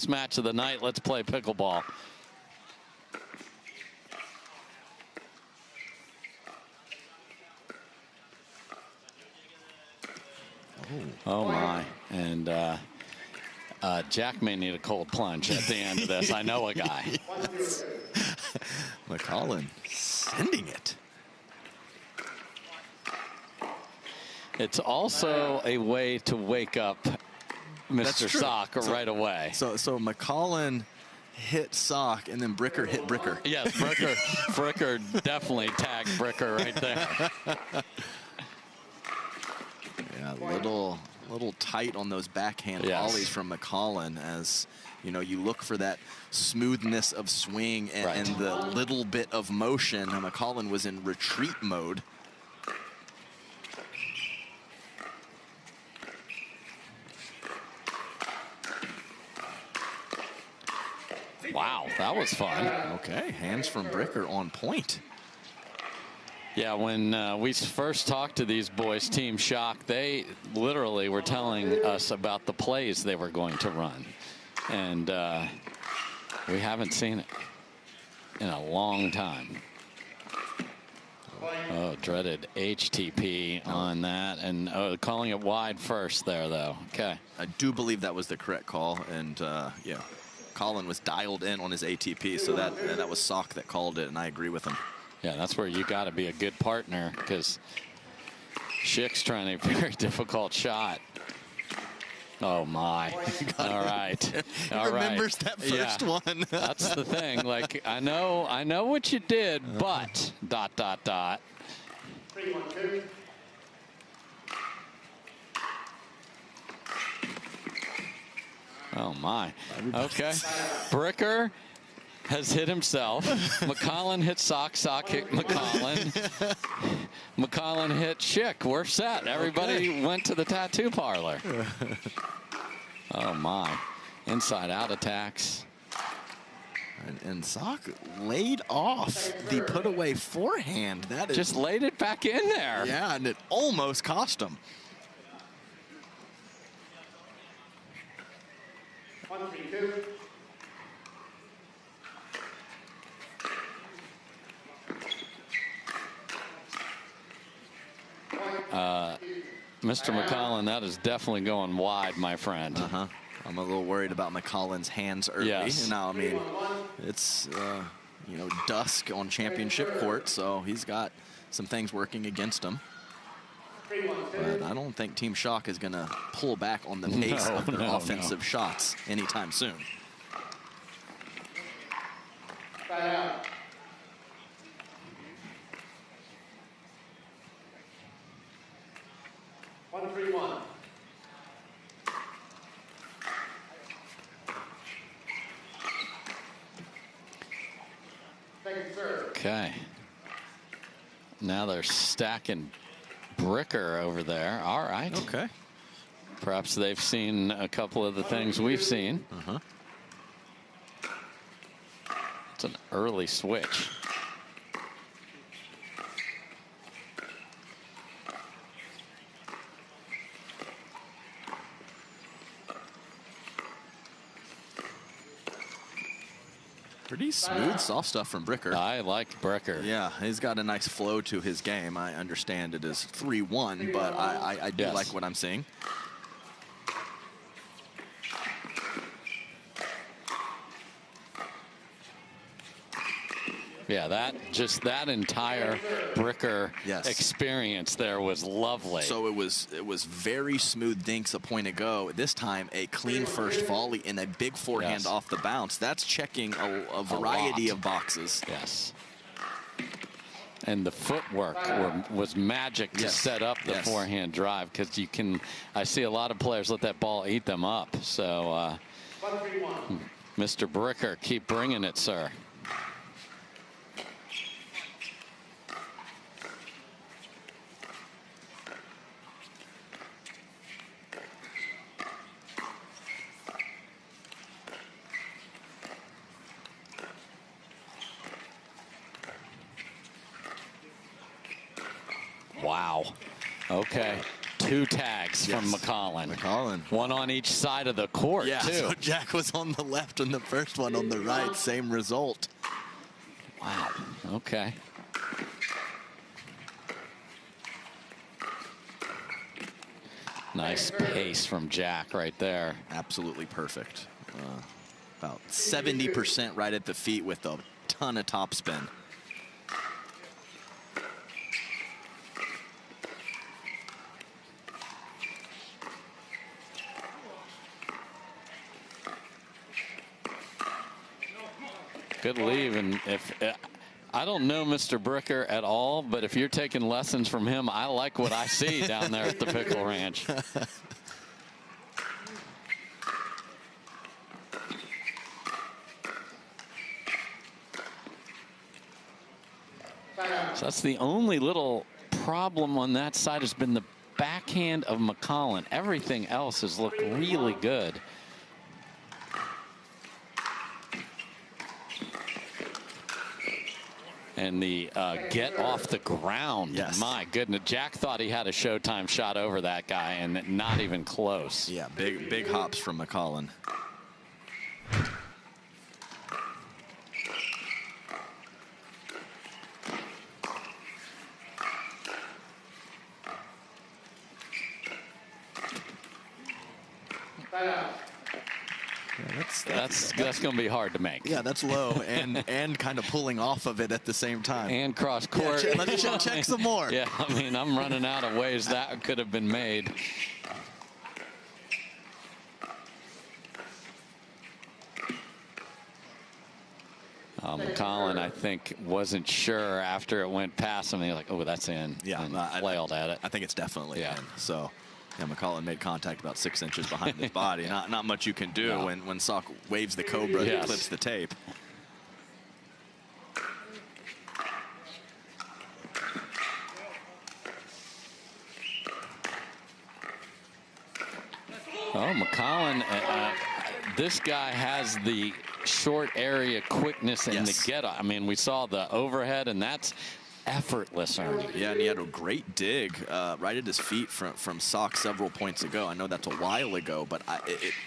last match of the night. Let's play pickleball. Oh my. And Jack may need a cold plunge at the end of this. I know a guy. Yes. McCollin sending it. It's also a way to wake up Mr. Sock right away. So McCollin hit Sock, and then Bricker hit Bricker. Yes, Bricker definitely tagged Bricker right there. Yeah, little tight on those backhand volleys from McCollin, as you know, you look for that smoothness of swing and the little bit of motion. McCollin was in retreat mode. Wow, that was fun. Okay, hands from Bricker on point. Yeah, when we first talked to these boys, Team Shock, they literally were telling us about the plays they were going to run. And we haven't seen it in a long time. Oh, dreaded HTP on that. And calling it wide first there, though. Okay. I do believe that was the correct call. And, yeah, Collin was dialed in on his ATP. So that was Sock that called it, and I agree with him. Yeah, that's where you got to be a good partner, because Shick's trying a very difficult shot. Oh my! All right, he remembers that first one. That's the thing. Like, I know what you did, but ... 3-1-2. Oh my. Okay, Bricker has hit himself. McCollin hit Sock. Sock hit McCollin. McCollin hit Shick. We're set. Everybody went to the tattoo parlor. Oh my. Inside out attacks. And Sock laid off the put away forehand. That is just laid it back in there. Yeah, and it almost cost him. 1-3-2. Mr. McCollin, that is definitely going wide, my friend. I'm a little worried about McCollin's hands early. Yes. Now, I mean, it's you know, dusk on championship court, so he's got some things working against him. But I don't think Team Shock is going to pull back on the pace of their offensive shots anytime soon. Out. One, 3-1. Okay. Now they're stacking Bricker over there. All right. Okay. Perhaps they've seen a couple of the things we've seen. It's an early switch. Pretty smooth, soft stuff from Bricker. I like Bricker. Yeah, he's got a nice flow to his game. I understand it is 3-1, but I do like what I'm seeing. Yeah, that entire Bricker experience there was lovely. So it was very smooth dinks a point ago. This time a clean first volley and a big forehand off the bounce. That's checking a variety of boxes. Yes. And the footwork was magic to set up the forehand drive, because I see a lot of players let that ball eat them up. So Mr. Bricker, keep bringing it, sir. Wow. Okay. 2 tags from McCollin. McCollin. One on each side of the court, Yeah, too. so Jack was on the left and the first one on the right. Same result. Wow. Okay. Nice pace from Jack right there. Absolutely perfect. About 70% right at the feet with a ton of topspin. Good leave, and if I don't know Mr. Bricker at all, but if you're taking lessons from him, I like what I see down there at the Pickle Ranch. So that's the only little problem on that side has been the backhand of McCollin. Everything else has looked really good. And the get off the ground. Yes. My goodness. Jack thought he had a Showtime shot over that guy, and not even close. Yeah, big hops from McCollin. That's going to be hard to make. Yeah, that's low and kind of pulling off of it at the same time. And cross court. Yeah, let's check some more. Yeah, I mean, I'm running out of ways that could have been made. McCollin, I think, wasn't sure after it went past him. He was like, oh, that's in. Yeah, and flailed at it. I think it's definitely in. So, yeah, McCollin made contact about 6 inches behind his body. Not much you can do when Sock waves the Cobra and clips the tape. Oh, McCollin, this guy has the short area quickness and the get. I mean, we saw the overhead, and that's effortless, Ernie. Yeah, and he had a great dig right at his feet from Sock several points ago. I know that's a while ago, but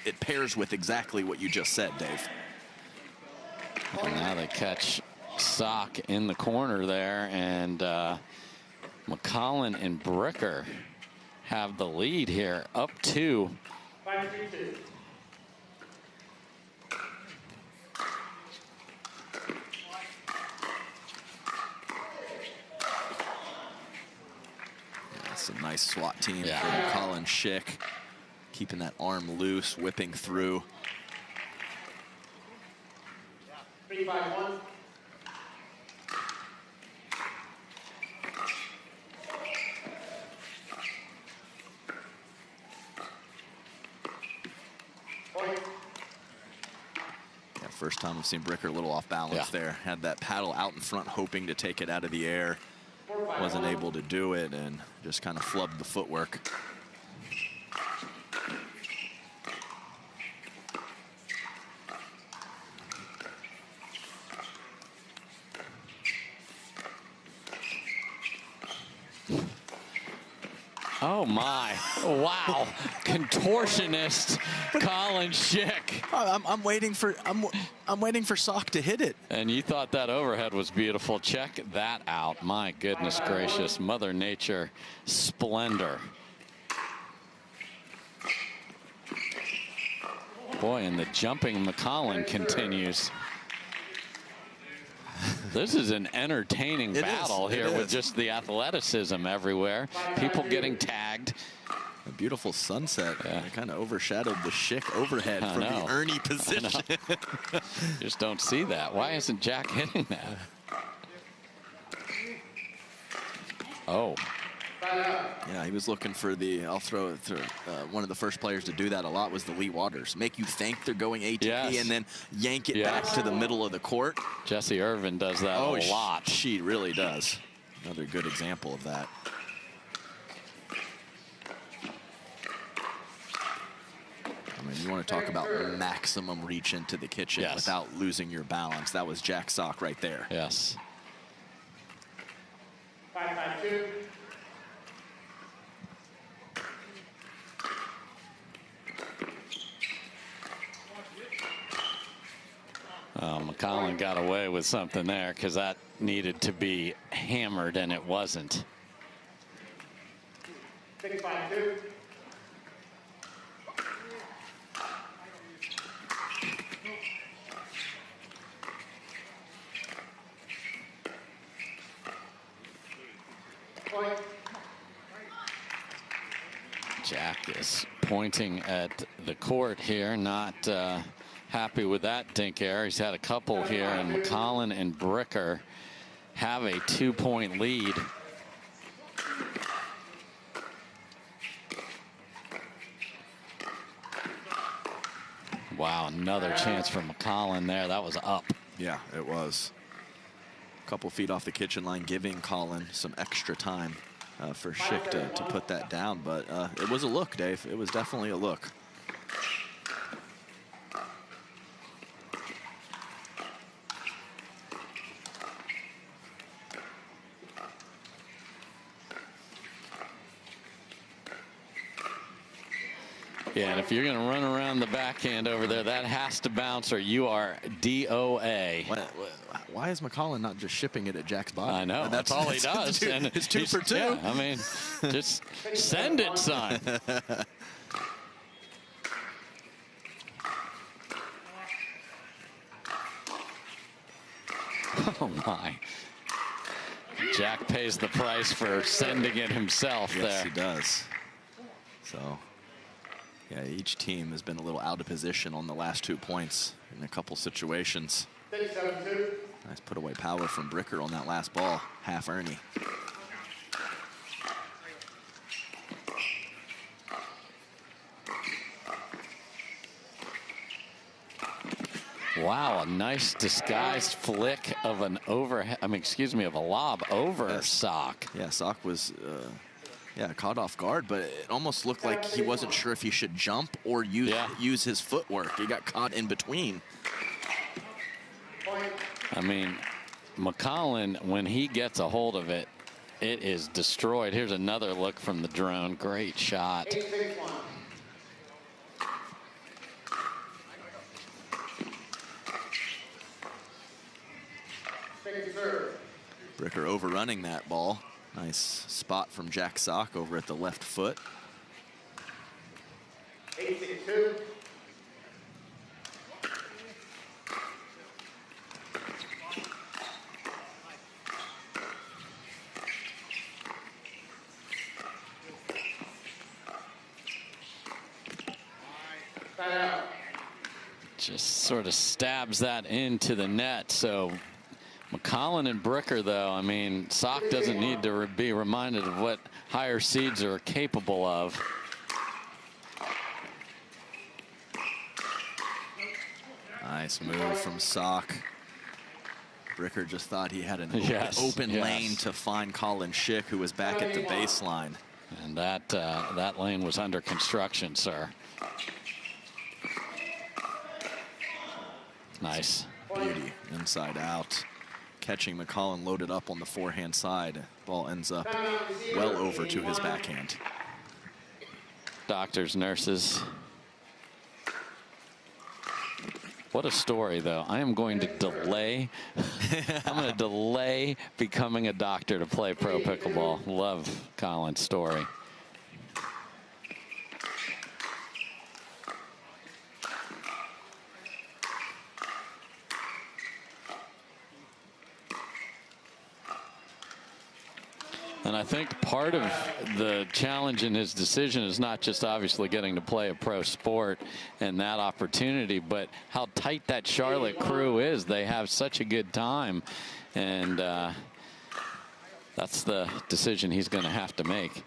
it pairs with exactly what you just said, Dave. And now they catch Sock in the corner there, and McCollin and Bricker have the lead here, up 2. 5-3-2. That's a nice SWAT team from Collin, Shick, keeping that arm loose, whipping through. 3-5-1. Yeah, first time we've seen Bricker a little off balance there. Had that paddle out in front, hoping to take it out of the air. Wasn't able to do it and just kind of flubbed the footwork. Oh my! Wow! Contortionist Collin Shick. I'm waiting for Sock to hit it. And you thought that overhead was beautiful. Check that out. My goodness gracious, Mother Nature splendor. Boy, and the jumping McCollin continues. This is an entertaining battle here with just the athleticism everywhere. People getting tagged. A beautiful sunset. It kind of overshadowed the Shick overhead from the Ernie position. Just don't see that. Why isn't Jack hitting that? Oh. Yeah, he was looking for the, I'll throw it through. One of the first players to do that a lot was the Lee Waters. Make you think they're going ATP and then yank it back to the middle of the court. Jesse Irvin does that a lot. She really does. Another good example of that. I mean, you want to talk about maximum reach into the kitchen without losing your balance. That was Jack Sock right there. Yes. 5-5-2. McCollin got away with something there because that needed to be hammered, and it wasn't. 6-5-2. Point. Jack is pointing at the court here, not happy with that dink error. He's had a couple here, and McCollin and Bricker have a 2-point lead. Wow, another chance for McCollin there. That was up. Yeah, it was. A couple feet off the kitchen line, giving Collin some extra time for Shick to put that down. But it was a look, Dave. It was definitely a look. Yeah, and if you're going to run around the backhand over there, that has to bounce or you are DOA. Why is McCollin not just shipping it at Jack's body? I know. That's all he does. And it's 2 for 2. Yeah, I mean, just send it, son. Oh, my. Jack pays the price for sending it himself there. Yes, he does. So, yeah, each team has been a little out of position on the last 2 points in a couple situations. 6-7-2. Nice put away power from Bricker on that last ball. Half Ernie. Wow, a nice disguised flick of an overhead, of a lob over Sock. Yeah, Sock was caught off guard, but it almost looked like he wasn't sure if he should jump or use his footwork. He got caught in between. I mean, McCollin, when he gets a hold of it, it is destroyed. Here's another look from the drone. Great shot. 8-6-1. Bricker overrunning that ball. Nice spot from Jack Sock over at the left foot. 8-6-2. Just sort of stabs that into the net. So McCollin and Bricker, though, I mean, Sock doesn't need to be reminded of what higher seeds are capable of. Nice move from Sock. Bricker just thought he had an open lane to find Collin Shick, who was back at the baseline. And that lane was under construction, sir. Nice. Beauty, inside out. Catching McCollin loaded up on the forehand side. Ball ends up well over to his backhand. Doctors, nurses. What a story, though. I am going to delay. I'm going to delay becoming a doctor to play pro pickleball. Love Collin's story. And I think part of the challenge in his decision is not just obviously getting to play a pro sport and that opportunity, but how tight that Charlotte crew is. They have such a good time, and that's the decision he's going to have to make.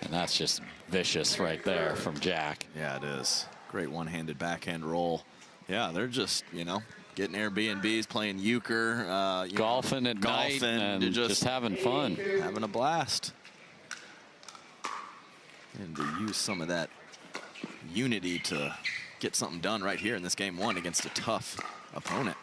And that's just vicious right there from Jack. Yeah, it is. Great one-handed backhand roll. Yeah, they're just, getting Airbnbs, playing euchre, golfing at night, and just having fun. Having a blast. And to use some of that unity to get something done right here in this game one against a tough opponent.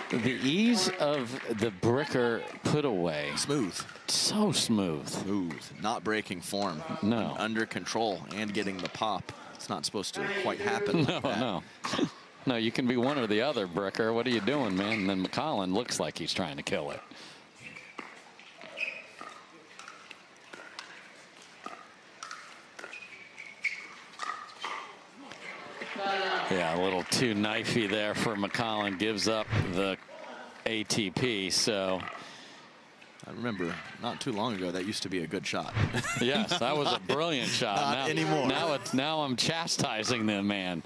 The ease of the Bricker put away. Smooth. So smooth. Smooth. Not breaking form. No. Under control and getting the pop. It's not supposed to quite happen like that. No. No, you can be one or the other, Bricker. What are you doing, man? And then McCollin looks like he's trying to kill it. Yeah, a little too knifey there for McCollin. Gives up the ATP. So I remember not too long ago that used to be a good shot. yes, that was a brilliant shot. Not now, anymore. Now I'm chastising the man.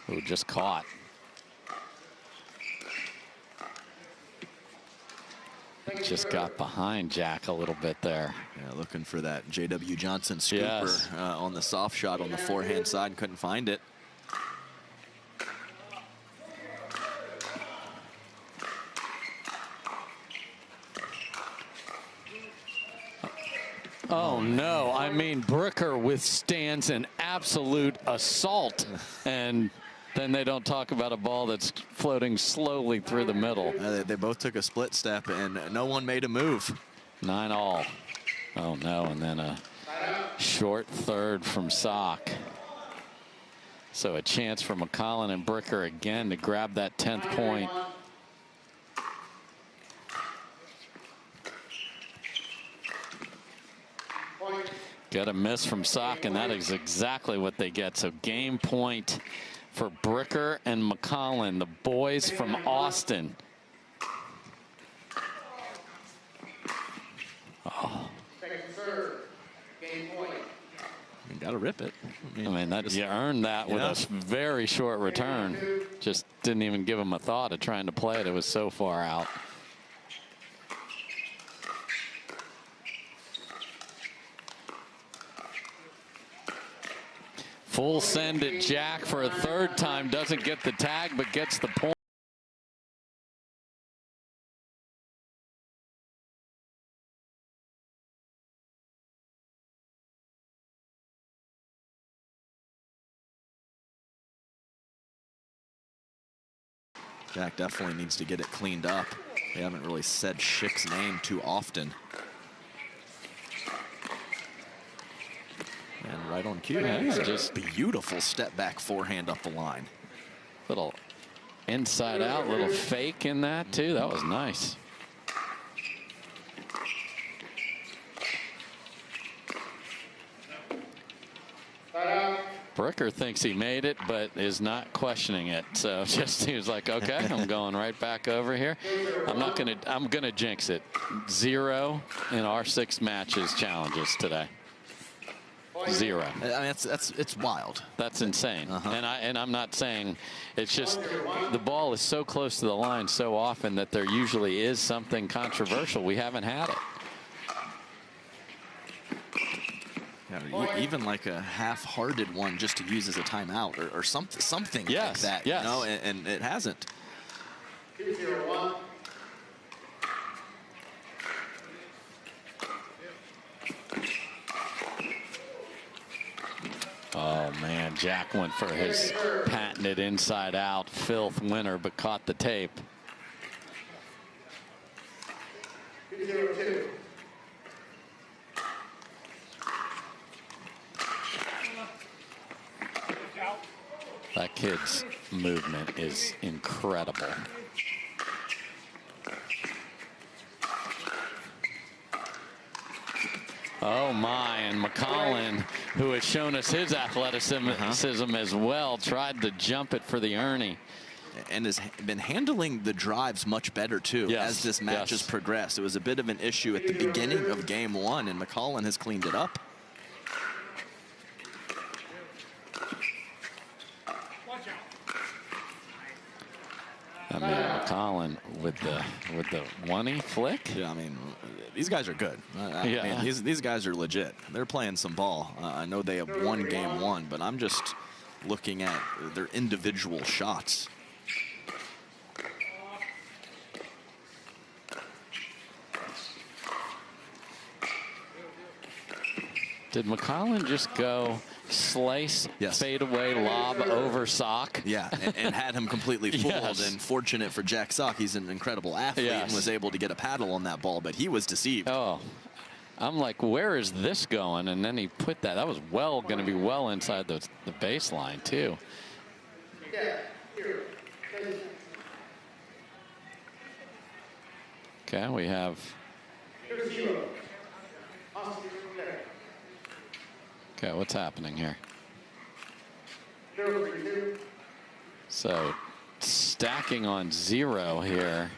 Who just caught. Just got behind Jack a little bit there. Yeah, looking for that J.W. Johnson scooper Yes. On the soft shot on the forehand side. Couldn't find it. Oh, no. I mean, Bricker withstands an absolute assault. And then they don't talk about a ball that's floating slowly through the middle. They both took a split step, and no one made a move. 9-all. Oh, no. And then a short third from Sock. So a chance for McCollin and Bricker again to grab that 10th point. Get a miss from Sock, and that is exactly what they get. So game point for Bricker and McCollin, the boys from Austin. Oh. You got to rip it. I mean that, you earned that with a very short return. Just didn't even give him a thought of trying to play it. It was so far out. Full send at Jack for a third time. Doesn't get the tag, but gets the point. Jack definitely needs to get it cleaned up. They haven't really said Shick's name too often. And right on cue. Yeah, Just beautiful step back forehand up the line. Little inside out, little fake in that too. That was nice. Bricker thinks he made it, but is not questioning it. So just he was like, okay, I'm going right back over here. I'm gonna jinx it. 0 in our 6 matches challenges today. 0. I mean, it's wild. That's insane. And I'm not saying, it's just the ball is so close to the line so often that there usually is something controversial. We haven't had it. Yeah, even like a half-hearted one just to use as a timeout or something like that, yes. you know, and it hasn't. 2-0-1. Oh, man, Jack went for his patented inside-out filth winner, but caught the tape. 2-0-2. That kid's movement is incredible. Oh my, and McCollin, who has shown us his athleticism as well, tried to jump it for the Ernie. And has been handling the drives much better too as this match has progressed. It was a bit of an issue at the beginning of game 1, and McCollin has cleaned it up. I mean, McCollin with the 1-e flick. Yeah, I mean, these guys are good. I mean, these guys are legit. They're playing some ball. I know they have won game 1, but I'm just looking at their individual shots. Did McCollin just go slice, fade away, lob over Sock? Yeah, and had him completely fooled. And fortunate for Jack Sock, he's an incredible athlete and was able to get a paddle on that ball, but he was deceived. Oh, I'm like, where is this going? And then he put that. That was going to be well inside the baseline, too. Okay, we have. Okay, what's happening here? So, stacking on 0 here.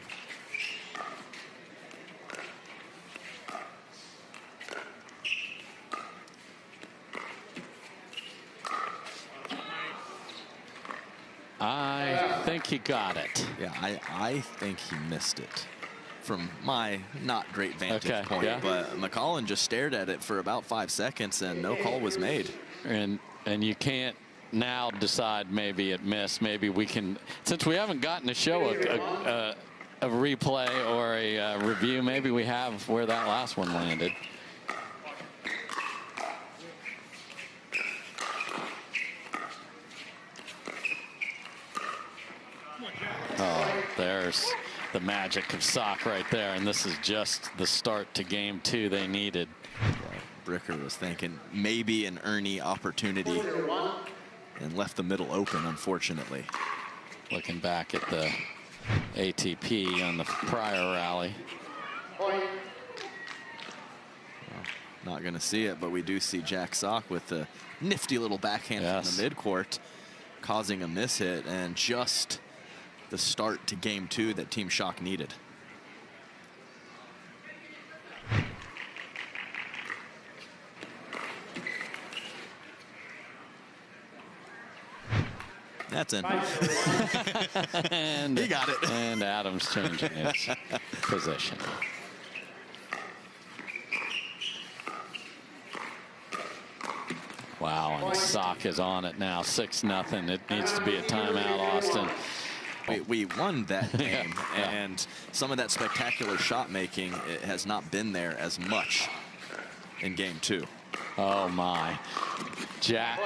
I think he got it. Yeah, I think he missed it from my not great vantage point. Yeah. But McCollin just stared at it for about 5 seconds and no call was made. And you can't now decide maybe it missed. Maybe we can, since we haven't gotten to show a replay or a review, maybe we have where that last one landed. Oh, there's the magic of Sock right there, and this is just the start to game 2 they needed. Bricker was thinking maybe an Ernie opportunity and left the middle open, unfortunately. Looking back at the ATP on the prior rally. Well, not going to see it, but we do see Jack Sock with the nifty little backhand from the midcourt, causing a miss hit, and just the start to game 2 that Team Shock needed. That's in. And he got it. And Adams changing his position. Wow, and Sock is on it now, 6-0. It needs to be a timeout, Austin. We won that game, and some of that spectacular shot making, it has not been there as much in game 2. Oh my. Jack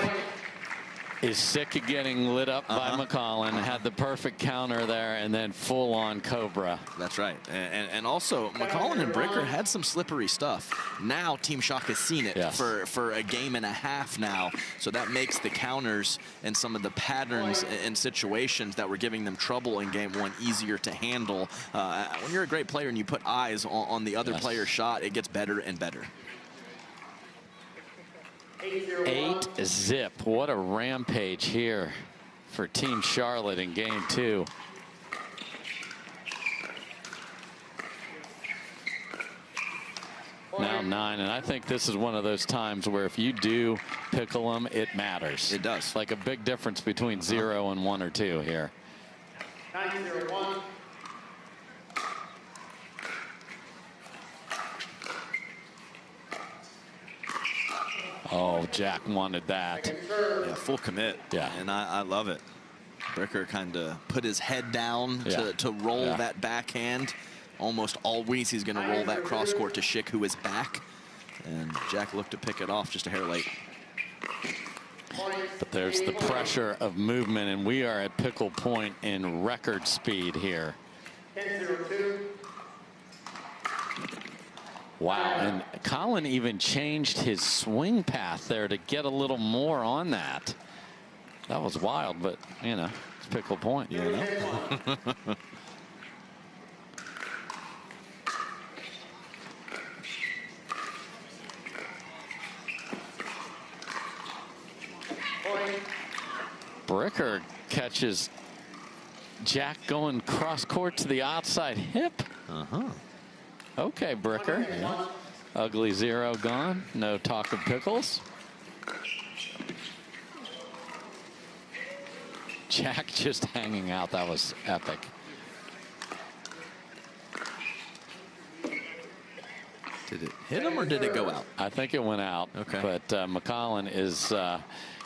is sick of getting lit up by McCollin, had the perfect counter there, and then full on Cobra. That's right. And also McCollin and Bricker had some slippery stuff. Now Team Shock has seen it for a game and a half now, so that makes the counters and some of the patterns and situations that were giving them trouble in game 1 easier to handle. When you're a great player and you put eyes on the other player's shot, it gets better and better. 8-0. What a rampage here for Team Charlotte in game 2. Now 9, and I think this is one of those times where if you do pickle them, it matters. It does. Like a big difference between 0 and 1 or 2 here. 9-0-1. Oh, Jack wanted that. Yeah, full commit. Yeah. And I love it. Bricker kind of put his head down to roll that backhand. Almost always he's going to roll that cross court to Shick, who is back. And Jack looked to pick it off just a hair late. But there's the pressure of movement, and we are at pickle point in record speed here. 10-0-2. Wow, and Collin even changed his swing path there to get a little more on that. That was wild, but, you know, it's pickle point, you know. Bricker catches Jack going cross court to the outside hip. Okay, Bricker. Yeah. Ugly 0 gone. No talk of pickles. Jack just hanging out. That was epic. Did it hit him or did it go out? I think it went out. Okay. But McCollin is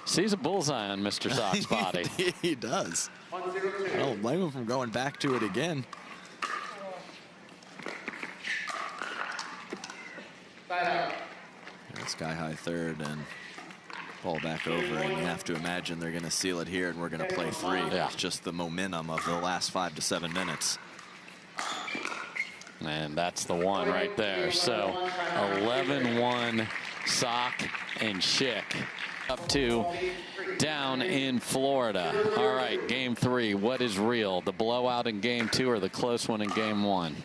sees a bullseye on Mr. Sock's body. He does. I don't blame him from going back to it again. Sky high third and ball back over, and you have to imagine they're going to seal it here and we're going to play 3. Yeah. It's just the momentum of the last 5 to 7 minutes. And that's the one right there. So 11-1 Sock and Shick. Up to down in Florida. All right, game 3. What is real? The blowout in game 2 or the close one in game 1?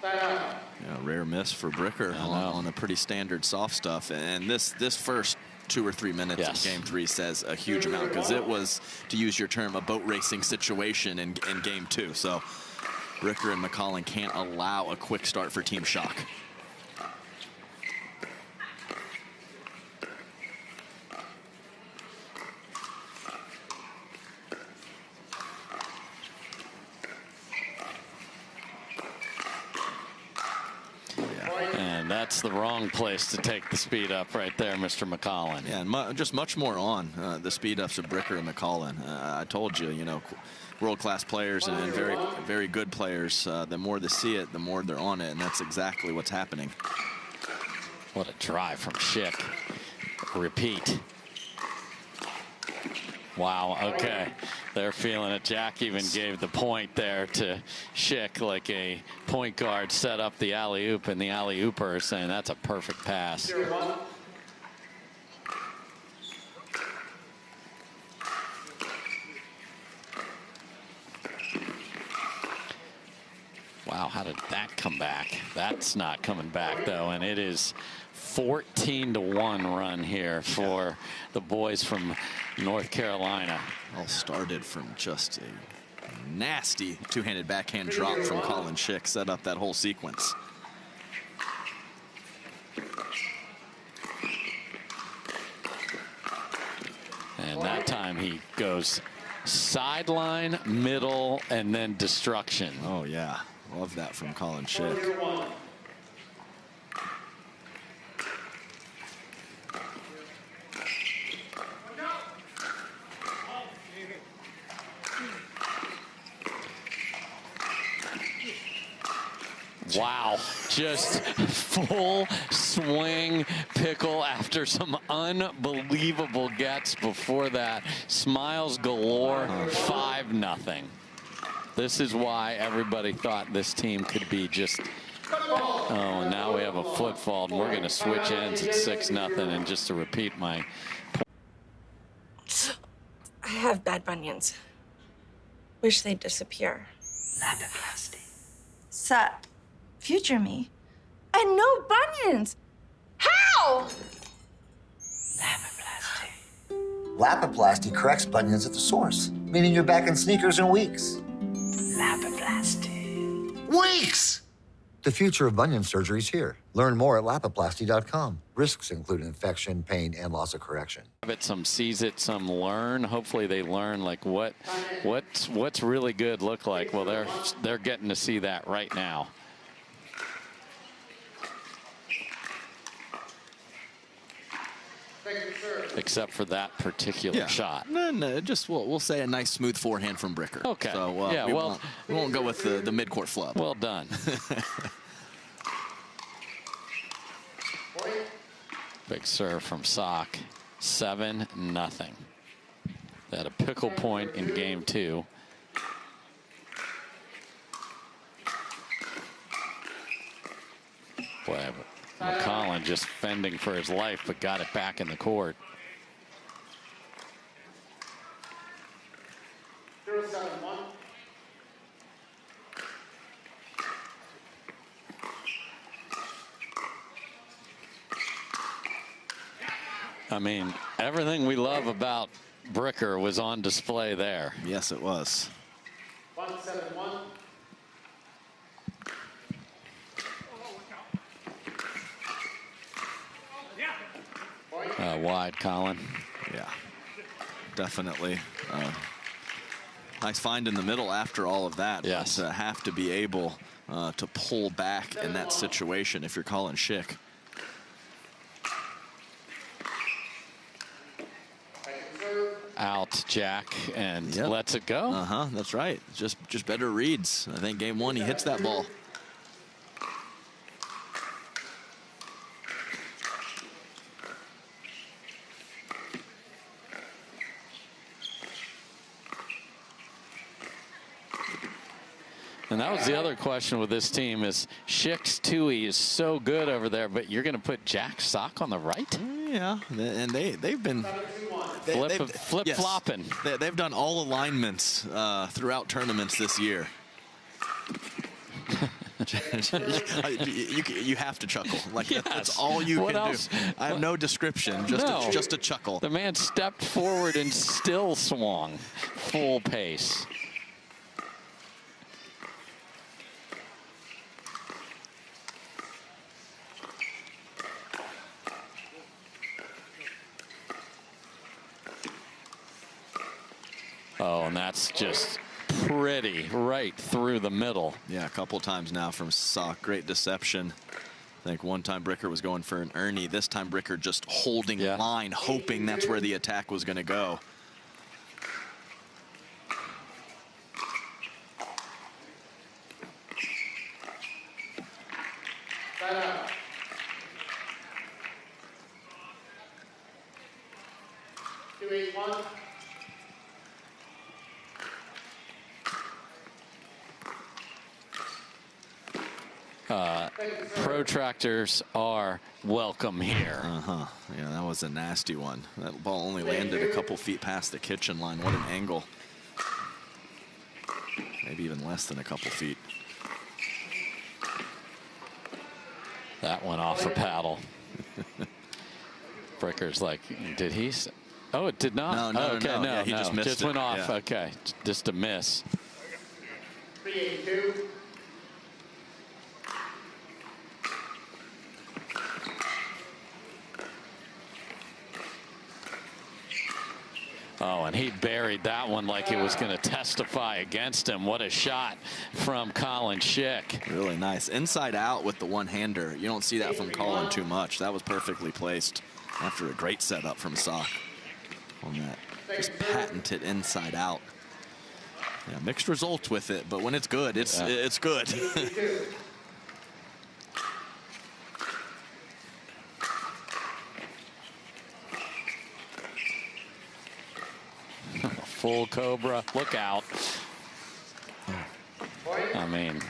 Yeah, rare miss for Bricker on a pretty standard soft stuff. And this first 2 or 3 minutes of game 3 says a huge amount, because it was, to use your term, a boat racing situation in game 2. So Bricker and McCollin can't allow a quick start for Team Shock. That's the wrong place to take the speed up right there, Mr. McCollin. Yeah, and just much more on the speed ups of Bricker and McCollin. I told you, world-class players and very, very good players. The more they see it, the more they're on it, and that's exactly what's happening. What a drive from Shick. Repeat. Wow, okay. They're feeling it. Jack even gave the point there to Shick, like a point guard set up the alley-oop, and the alley-ooper is saying that's a perfect pass. Wow, how did that come back? That's not coming back, though, and it is 14-1 run here for the boys from North Carolina. All started from just a nasty two-handed backhand drop from Collin Shick, set up that whole sequence. And that time he goes sideline, middle, and then destruction. Oh, yeah. Love that from Collin Shick. Wow, just full swing pickle after some unbelievable gets before that. Smiles galore, 5-0. This is why everybody thought this team could be just, oh, now we have a flip fault, and we're going to switch ends at 6-0. And just to repeat my point. I have bad bunions. Wish they'd disappear. Lapiplasty. Sup? Future me? And no bunions! How? Lapiplasty. Lapiplasty corrects bunions at the source, meaning you're back in sneakers in weeks. Lapiplasty. Weeks! The future of bunion surgery is here. Learn more at lapiplasty.com. Risks include infection, pain, and loss of correction. Some sees it, some learn. Hopefully they learn like what's really good look like. Well, they're getting to see that right now. Except for that particular shot. No, just we'll say a nice smooth forehand from Bricker. Okay. So yeah, we won't go with the midcourt flub. Well done. Big serve from Sock. 7-0. They had a pickle point in game 2. Boy, McCollin just fending for his life, but got it back in the court. 0-7-1. I mean, everything we love about Bricker was on display there. Yes, it was. 1-7-1. Wide, Collin. Yeah, definitely. Nice find in the middle after all of that. Yes. But have to be able to pull back in that situation if you're Collin Shick. Out, Jack, and lets it go. That's right. Just better reads. I think game 1 he hits that ball. And that was the other question with this team is Schick's Tui is so good over there, but you're going to put Jack Sock on the right? Yeah, and they've been flip-flopping. Yes, they've done all alignments throughout tournaments this year. you have to chuckle. Like yes. that's all you what can else? do. I have no description, just a chuckle. The man stepped forward and still swung full pace. Oh, and that's just pretty right through the middle. Yeah, a couple times now from Sock. Great deception. I think one time Bricker was going for an Ernie. This time Bricker just holding line, hoping that's where the attack was going to go. Protractors are welcome here. Yeah, that was a nasty one. That ball only landed a couple feet past the kitchen line. What an angle. Maybe even less than a couple feet. That went off a paddle. Bricker's like, did he? Oh, it did not? No, okay, no, yeah, he just missed just it. went off. Yeah. Okay, just a miss. 382. Oh, and he buried that one like it was going to testify against him. What a shot from Collin Shick. Really nice. Inside out with the one-hander. You don't see that from Collin too much. That was perfectly placed after a great setup from Sock on that. Just patented inside out. Yeah, mixed results with it, but when it's good, it's good. Full Cobra. Look out. I mean,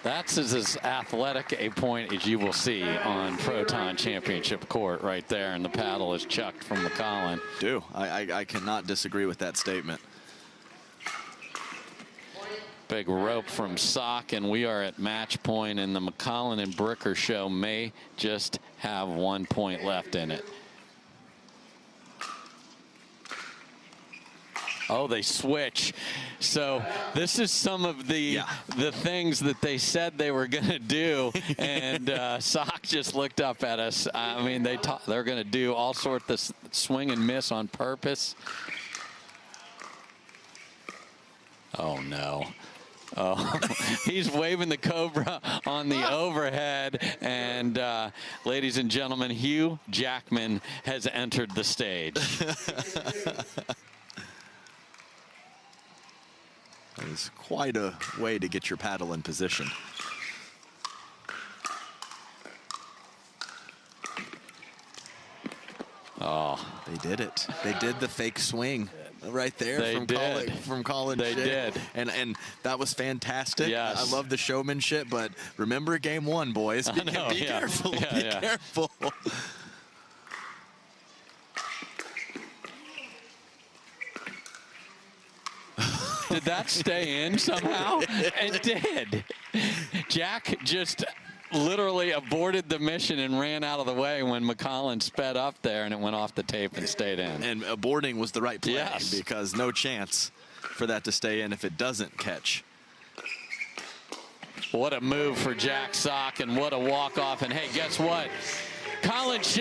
that's as athletic a point as you will see on Proton Championship court right there, and the paddle is chucked from McCollin. I cannot disagree with that statement. Big rope from Sock, and we are at match point, and the McCollin and Bricker show may just have 1 point left in it. Oh, they switch. So this is some of the things that they said they were going to do, and Sock just looked up at us. I mean, they're going to do all sorts of swing and miss on purpose. Oh no. Oh, he's waving the Cobra on the overhead, and ladies and gentlemen, Hugh Jackman has entered the stage. That is quite a way to get your paddle in position. Oh, they did it. They did the fake swing right there from Collin. They did. And that was fantastic. Yes. I love the showmanship, but remember game one, boys. Be careful. Be careful. Did that stay in somehow? It did. Jack just literally aborted the mission and ran out of the way when McCollin sped up there, and it went off the tape and stayed in. And aborting was the right play, yes, because no chance for that to stay in if it doesn't catch. What a move for Jack Sock, and what a walk-off. And hey, guess what? Collin Shick